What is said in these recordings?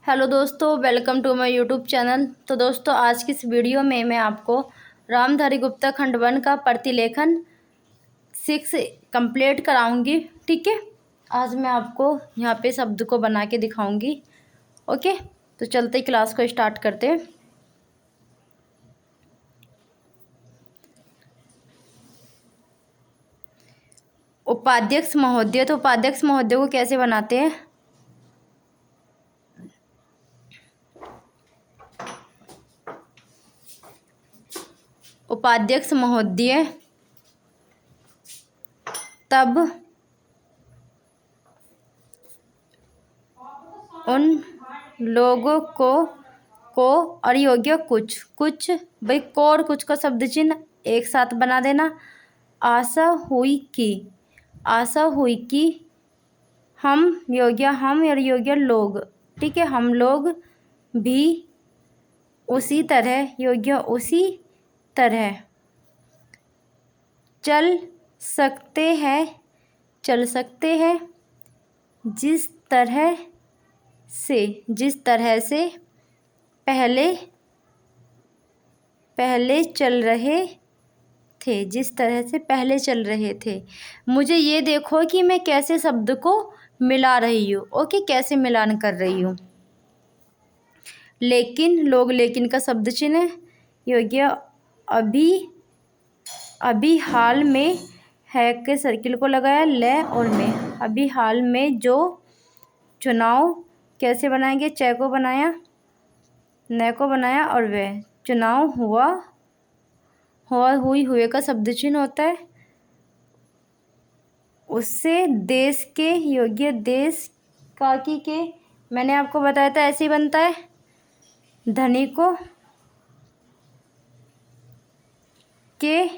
Hello दोस्तों, welcome to my YouTube channel. तो दोस्तों, आज की इस वीडियो में मैं आपको रामधारी गुप्ता खंड 1 का प्रतिलेखन 6 कंप्लीट कराऊंगी। ठीक है, आज मैं आपको यहाँ पे शब्द को बना के दिखाऊंगी। ओके, तो चलते ही क्लास को स्टार्ट करते हैं। उपाध्यक्ष महोदय, तो उपाध्यक्ष महोदय को कैसे बनाते हैं? उपाध्यक्ष महोदय तब उन लोगों को और योग्य कुछ भाई को और कुछ का शब्द चिन्ह एक साथ बना देना। आशा हुई कि हम और योग्य लोग, ठीक है, हम लोग भी उसी तरह योग्य उसी तरह चल सकते हैं जिस तरह से पहले चल रहे थे। मुझे ये देखो कि मैं कैसे शब्द को मिला रही हूँ। ओके, कैसे मिलान कर रही हूँ। लेकिन का शब्द चिन्ह योग्य अभी हाल में है के सर्किल को लगाया, ले और में। अभी हाल में जो चुनाव कैसे बनाएंगे? च को बनाया, न को बनाया और वह चुनाव हुए का शब्द चिन्ह होता है। उससे देश के योग्य देश काकी के, मैंने आपको बताया था ऐसे ही बनता है। धनिकों के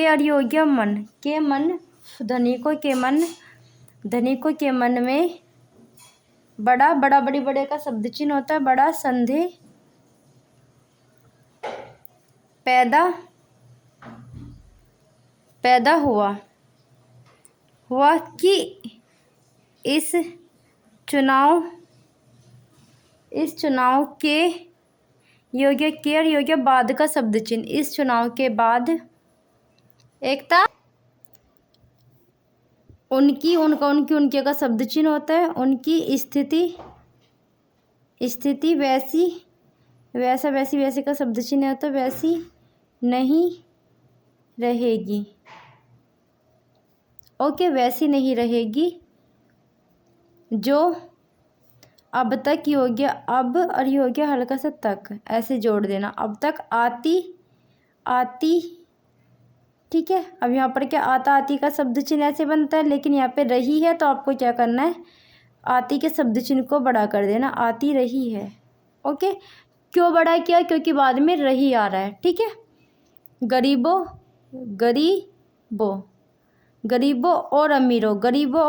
और योग्य मन के मन, धनिकों के मन में बड़े का शब्द चिन्ह होता है। बड़ा संदेह पैदा हुआ कि इस चुनाव के योग्य के और योग्य बाद का शब्द चिन्ह, इस चुनाव के बाद एकता उनके का शब्द चिन्ह होता है। उनकी स्थिति वैसी का शब्द चिन्ह होता है। वैसी नहीं रहेगी। ओके, वैसी नहीं रहेगी जो अब तक योग्य, अब और योग्य हल्का सा तक ऐसे जोड़ देना। अब तक आती, ठीक है। अब यहाँ पर क्या आती का शब्द चिन्ह ऐसे बनता है, लेकिन यहाँ पे रही है तो आपको क्या करना है? आती के शब्द चिन्ह को बड़ा कर देना। आती रही है। ओके, क्यों बड़ा किया? क्योंकि बाद में रही आ रहा है। ठीक है। गरीबों और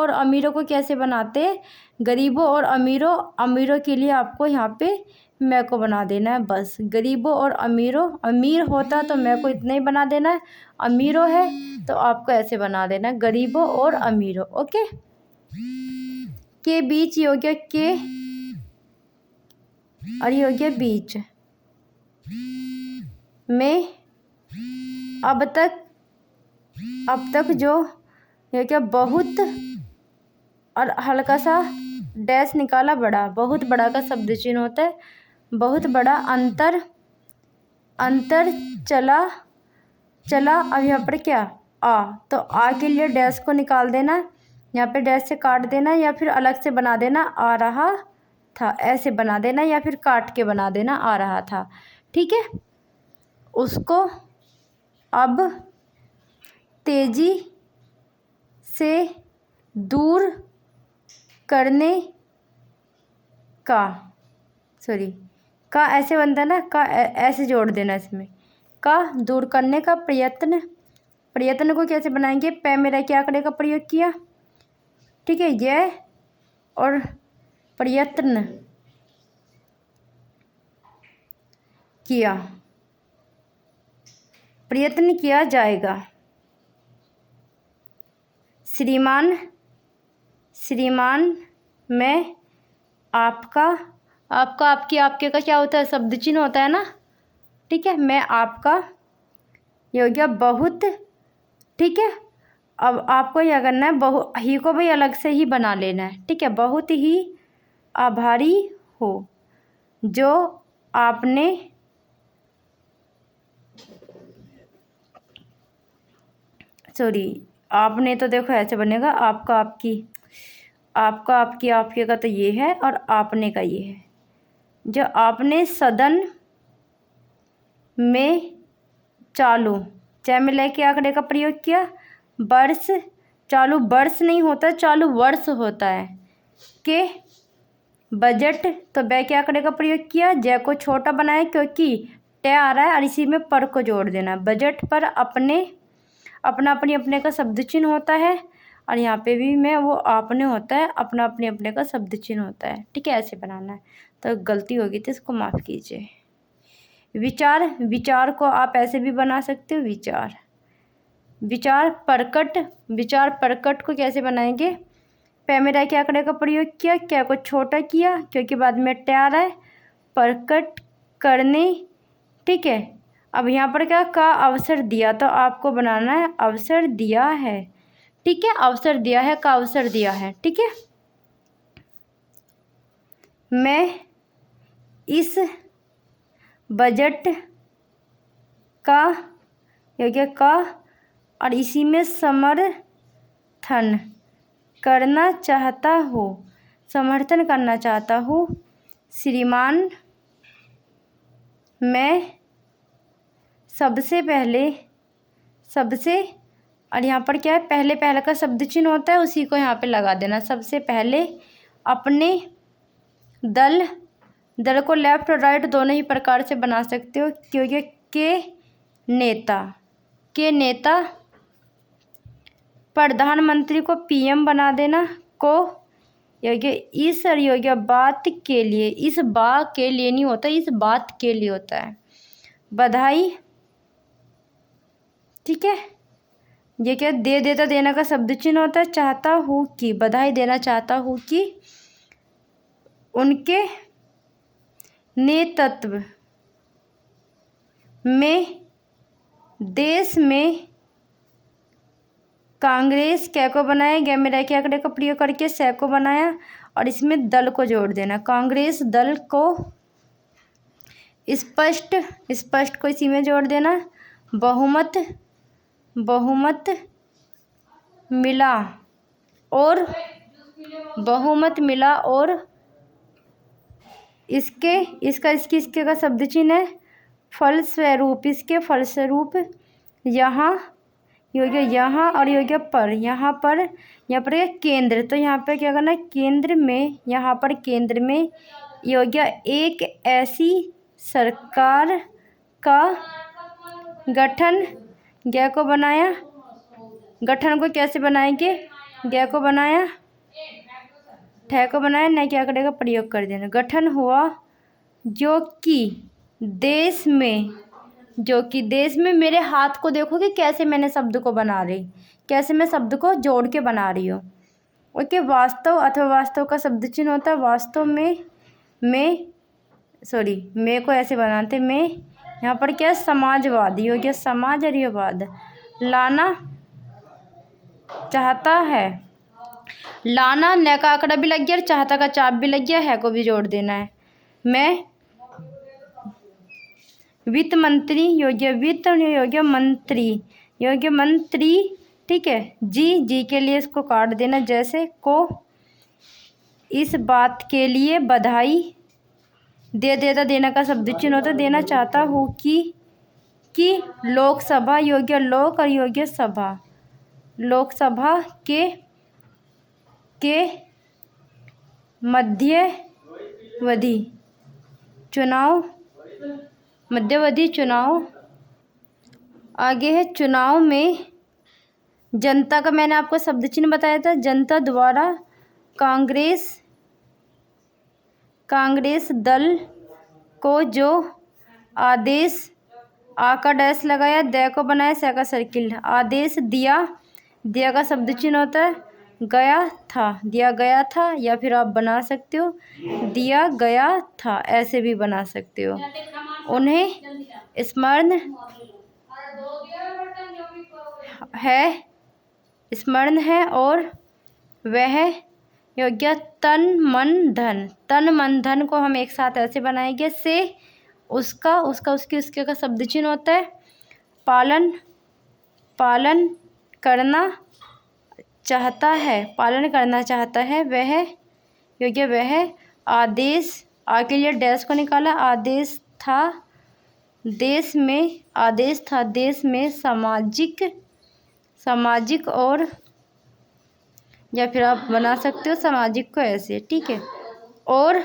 अमीरों को कैसे बनाते हैं? गरीबों और अमीरों के लिए आपको यहाँ पे मैं को बना देना है बस। गरीबों और अमीर होता तो मैं को इतना ही बना देना है। अमीरों है तो आपको ऐसे बना देना है, गरीबों और अमीरों। ओके, के बीच योग्य के और योग्य बीच में अब तक जो योग्य बहुत और हल्का सा डैश निकाला, बड़ा, बहुत बड़ा का शब्द चिन्ह होता है। बहुत बड़ा अंतर चला। अब यहाँ पर क्या? तो आ के लिए डैश को निकाल देना, यहाँ पे डैश से काट देना, या फिर अलग से बना देना। आ रहा था ऐसे बना देना, या फिर काट के बना देना। आ रहा था, ठीक है। उसको अब तेजी से दूर करने का ऐसे बनता है ना, का ऐसे जोड़ देना इसमें। का दूर करने का प्रयत्न को कैसे बनाएंगे? पे मेरा क्या आंकड़े का प्रयोग किया, ठीक है। यह और प्रयत्न किया जाएगा। श्रीमान मैं आपका आपका, आपकी, आपके का क्या होता है? शब्द चिन्ह होता है ना। ठीक है, मैं आपका, ये हो गया बहुत। ठीक है, अब आपको क्या करना है, बहु ही को भी अलग से ही बना लेना है। ठीक है, बहुत ही आभारी हो जो आपने आपने तो देखो ऐसे बनेगा, आपका, आपकी, आपका, आपकी, आपके का तो ये है और आपने का ये है। जो आपने सदन में चालू, च में लेके आंकड़े का प्रयोग किया। वर्ष, चालू वर्ष नहीं होता, चालू वर्ष होता है। के बजट, तो बै के आंकड़े का प्रयोग किया। जय को छोटा बनाया क्योंकि ट आ रहा है और इसी में पर को जोड़ देना। बजट पर अपने, अपना अपनी अपने का शब्द चिन्ह होता है और यहाँ पे भी मैं वो आपने होता है, अपना अपने अपने का शब्द चिन्ह होता है। ठीक है, ऐसे बनाना है। तो गलती होगी तो इसको माफ़ कीजिए। विचार, विचार को आप ऐसे भी बना सकते हो, विचार। विचार प्रकट, विचार प्रकट को कैसे बनाएंगे? पै में रह के आंकड़े का प्रयोग किया, क्या को छोटा किया क्योंकि बाद में ट आ रहा है। प्रकट करने। ठीक है, अब यहाँ पर क्या का अवसर दिया, तो आपको बनाना है अवसर दिया है। ठीक है, अवसर दिया है का अवसर दिया है। ठीक है, मैं इस बजट का, योग्य का और इसी में समर्थन करना चाहता हूँ, समर्थन करना चाहता हूँ। श्रीमान, मैं सबसे पहले, सबसे, और यहाँ पर क्या है, पहले पहले का शब्द चिन्ह होता है, उसी को यहाँ पे लगा देना। सबसे पहले अपने दल, दल को लेफ्ट और राइट दोनों ही प्रकार से बना सकते हो क्योंकि के नेता, के नेता। प्रधानमंत्री को पीएम बना देना। को योग्य इस और योग्य बात के लिए, इस बात के लिए नहीं होता, इस बात के लिए होता है। बधाई। ठीक है, ये क्या, दे देता, देना का शब्द चिन्ह होता है। चाहता हूँ कि, बधाई देना चाहता हूँ कि उनके नेतृत्व में देश में कांग्रेस, क्या को बनाया, गया में रह के आंकड़े का प्रयोग करके सै को बनाया और इसमें दल को जोड़ देना। कांग्रेस दल को स्पष्ट, स्पष्ट को इसी में जोड़ देना। बहुमत, बहुमत मिला और, बहुमत मिला और इसके, इसका, इसकी, इसके का शब्द चिन्ह है फलस्वरूप। इसके फलस्वरूप यहाँ योग्य, यहाँ और योग्य पर, यहाँ पर, यहाँ पर है केंद्र, तो यहाँ पर क्या करना है, केंद्र में, यहाँ पर केंद्र में योग्य एक ऐसी सरकार का गठन, गया को बनाया। गठन को कैसे बनाएंगे, गया को बनाया, ठह को बनाया, न क्या आंकड़े का प्रयोग कर देना। गठन हुआ जो कि देश में, जो कि देश में, मेरे हाथ को देखो कि कैसे मैंने शब्द को बना रही, कैसे मैं शब्द को जोड़ के बना रही हूँ। ओके, वास्तव अथवा वास्तव का शब्द चिन्ह होता है। वास्तव में, मैं, मैं को ऐसे बनाते, मैं, यहाँ पर क्या, समाजवादी हो गया, समाज और ये वाद। लाना चाहता है, लाना न का आंकड़ा भी लग गया और चाहता का चाप भी लग गया, है को भी जोड़ देना है। मैं वित्त मंत्री, योग्य वित्त और योग्य मंत्री, योग्य मंत्री। ठीक है, जी, जी के लिए इसको काट देना। जैसे को इस बात के लिए बधाई, दे देता, देना का शब्द चिन्ह होता है। देना चाहता हूँ कि लोकसभा, योग्य लोक और योग्य सभा, लोकसभा के मध्यावधि चुनाव, मध्यावधि चुनाव, आगे है चुनाव में जनता का, मैंने आपको शब्द चिन्ह बताया था, जनता द्वारा कांग्रेस दल को जो आदेश, आ का डैश लगाया, द को बनाया, स का सर्किल, आदेश दिया, दिया का शब्द चिन्ह होता है। गया था, दिया गया था, या फिर आप बना सकते हो दिया गया था, ऐसे भी बना सकते हो। उन्हें स्मरण है, स्मरण है, और वह योग्य तन मन धन, तन मन धन को हम एक साथ ऐसे बनाएंगे से उसका उसका उसके उसके का शब्द चिन्ह होता है पालन, पालन करना चाहता है, पालन करना चाहता है, वह योग्य वह आदेश, आगे लिए डैश को निकाला, आदेश था देश में, आदेश था देश में सामाजिक, सामाजिक और, या फिर आप बना सकते हो सामाजिक को ऐसे, ठीक है। और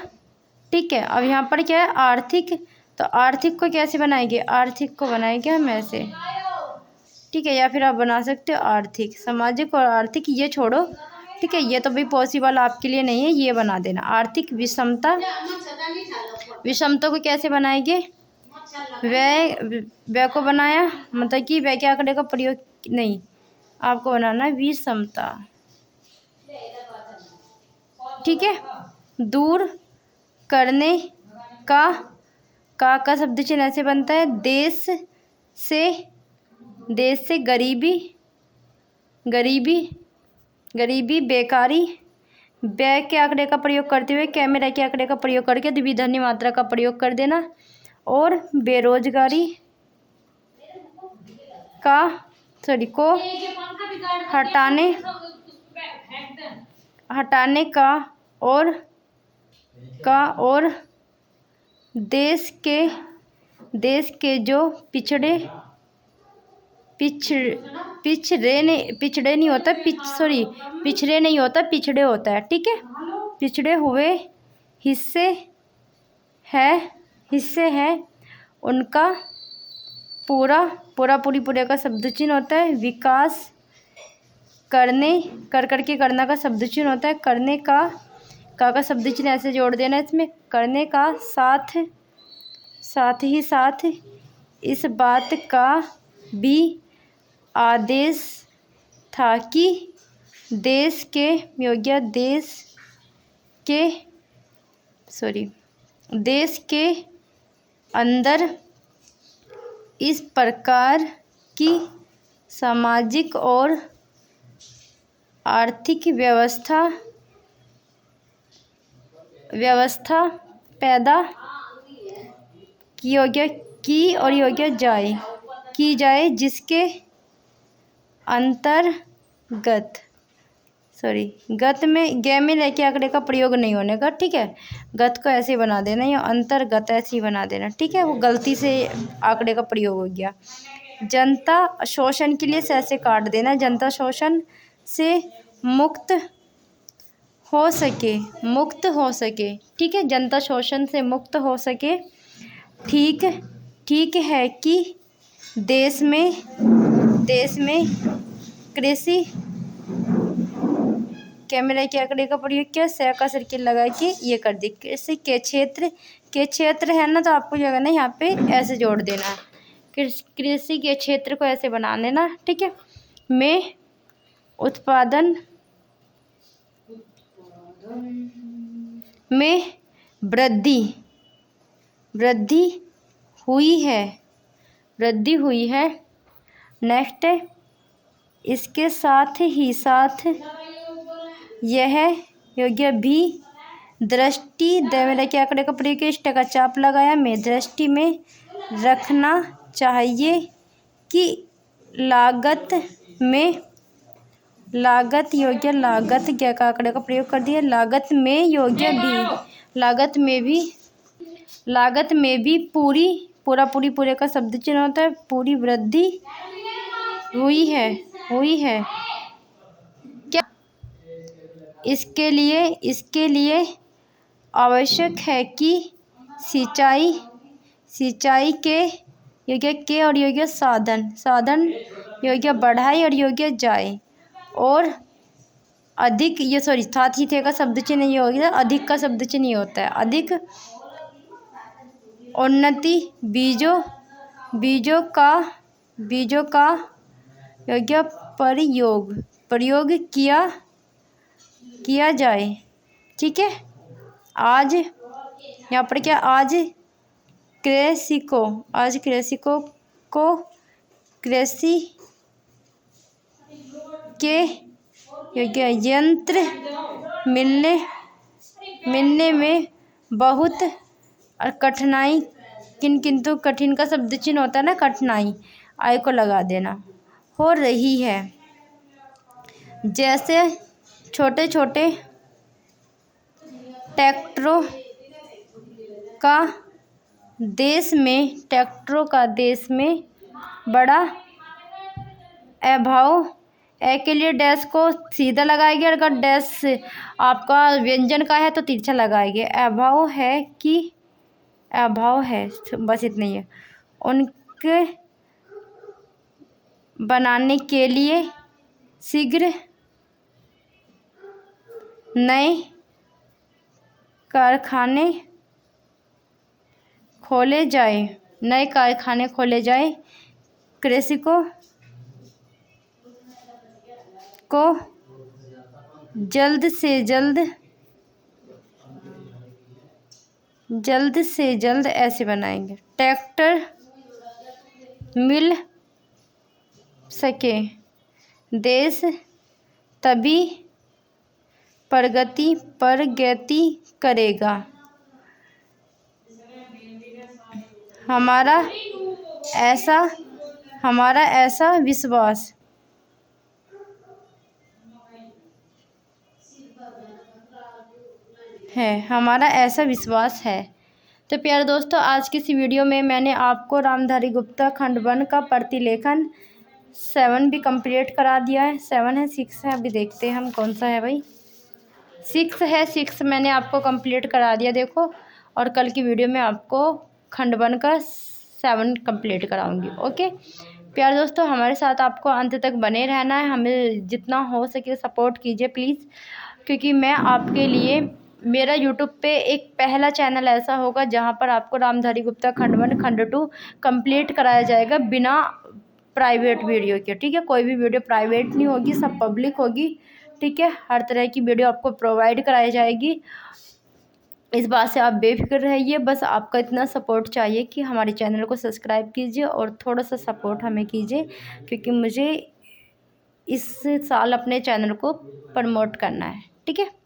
ठीक है, अब यहाँ पर क्या है आर्थिक, तो आर्थिक को कैसे बनाएंगे, आर्थिक को बनाएंगे हम ऐसे, ठीक है, या फिर आप बना सकते हो आर्थिक, सामाजिक और आर्थिक ये छोड़ो, ठीक है, ये तो भाई पॉसिबल आपके लिए नहीं है, ये बना देना आर्थिक विषमता, विषमता को कैसे बनाएंगे, वह को बनाया, मतलब कि वह के आंकड़े का प्रयोग नहीं, आपको बनाना है विषमता, ठीक है। दूर करने का शब्द चिन्ह ऐसे बनता है देश से गरीबी, गरीबी, गरीबी, बेकारी, बै के आंकड़े का प्रयोग करते हुए कैमरा के आंकड़े का प्रयोग करके द्विधान्य मात्रा का प्रयोग कर देना, और बेरोजगारी का को हटाने और देश के जो पिछड़े नहीं होता, पिछड़े नहीं होता, पिछड़े होता है, ठीक है, पिछड़े हुए हिस्से हैं उनका पूरे का शब्द चिन्ह होता है विकास, करने करके करना का शब्द चिन्ह होता है करने का शब्द चिन्ह ऐसे जोड़ देना इसमें, करने का साथ ही इस बात का भी आदेश था कि देश के अंदर इस प्रकार की सामाजिक और आर्थिक व्यवस्था पैदा की जाए जिसके अंतर्गत गत में गे में लेके आंकड़े का प्रयोग नहीं होने का, ठीक है, गत को ऐसे बना देना या अंतर्गत ऐसे ही बना देना, ठीक है, वो गलती से आंकड़े का प्रयोग हो गया। जनता शोषण के लिए से ऐसे काट देना, जनता शोषण से मुक्त हो सके, ठीक है, जनता शोषण से मुक्त हो सके, ठीक है कि देश में कृषि, कैमरे के आंकड़े का प्रयोग किया, सह का सर्किल लगा के ये कर दी, कृषि के क्षेत्र है ना, तो आपको जो है ना यहाँ पे ऐसे जोड़ देना, कृषि के क्षेत्र को ऐसे बना लेना, ठीक है, में उत्पादन में वृद्धि हुई है, नेक्स्ट इसके साथ ही यह योग्य भी दृष्टि देवले के आंकड़े का प्रयोग इष्ट का चाप लगाया में दृष्टि में रखना चाहिए कि लागत योग्य लागत क्या का आंकड़े का प्रयोग कर दिया, लागत में योग्य भी, लागत में भी पूरे का शब्द चिन्ह होता है पूरी वृद्धि हुई है क्या, इसके लिए आवश्यक है कि सिंचाई के योग्य और योग्य साधन योग्य बढ़ाई और योग्य जाए, और अधिक ये साथ ही थे का शब्द चिन्ह ये हो गया, अधिक का शब्द चिन्ह ये होता है, अधिक उन्नति बीजों का योग्य प्रयोग किया जाए। ठीक है, आज यहाँ पर क्या, आज कृषिकों को कृषि के योग्य यंत्र मिलने में बहुत कठिनाई, किंतु कठिन का शब्द चिन्ह होता है ना, कठिनाई, आय को लगा देना, हो रही है। जैसे छोटे छोटे ट्रैक्टरों का देश में बड़ा अभाव ए के लिए डैश को सीधा लगाएंगे, अगर डैश आपका व्यंजन का है तो तिरछा लगाएंगे। अभाव है, बस इतना ही है। उनके बनाने के लिए शीघ्र नए कारखाने खोले जाए। कृषकों को जल्द से जल्द ऐसे बनाएंगे ट्रैक्टर मिल सके, देश तभी प्रगति करेगा। हमारा ऐसा विश्वास है। तो प्यारे दोस्तों, आज की इस वीडियो में मैंने आपको रामधारी गुप्ता खंड 1 का प्रतिलेखन 7 भी कंप्लीट करा दिया है। 7 है, 6 है, अभी देखते हैं हम कौन सा है भाई। 6 है, 6 मैंने आपको कंप्लीट करा दिया, देखो। और कल की वीडियो में आपको खंड 1 का 7 कंप्लीट कराऊंगी। ओके प्यारे दोस्तों, हमारे साथ आपको अंत तक बने रहना है, हमें जितना हो सके सपोर्ट कीजिए प्लीज़, क्योंकि मैं आपके लिए, मेरा यूट्यूब पे एक पहला चैनल ऐसा होगा जहां पर आपको रामधारी गुप्ता खंड 1 खंड 2 कंप्लीट कराया जाएगा बिना प्राइवेट वीडियो के। ठीक है, कोई भी वीडियो प्राइवेट नहीं होगी, सब पब्लिक होगी। ठीक है, हर तरह की वीडियो आपको प्रोवाइड कराई जाएगी, इस बात से आप बेफिक्र रहिए। बस आपका इतना सपोर्ट चाहिए कि हमारे चैनल को सब्सक्राइब कीजिए और थोड़ा सा सपोर्ट हमें कीजिए, क्योंकि मुझे इस साल अपने चैनल को प्रमोट करना है। ठीक है।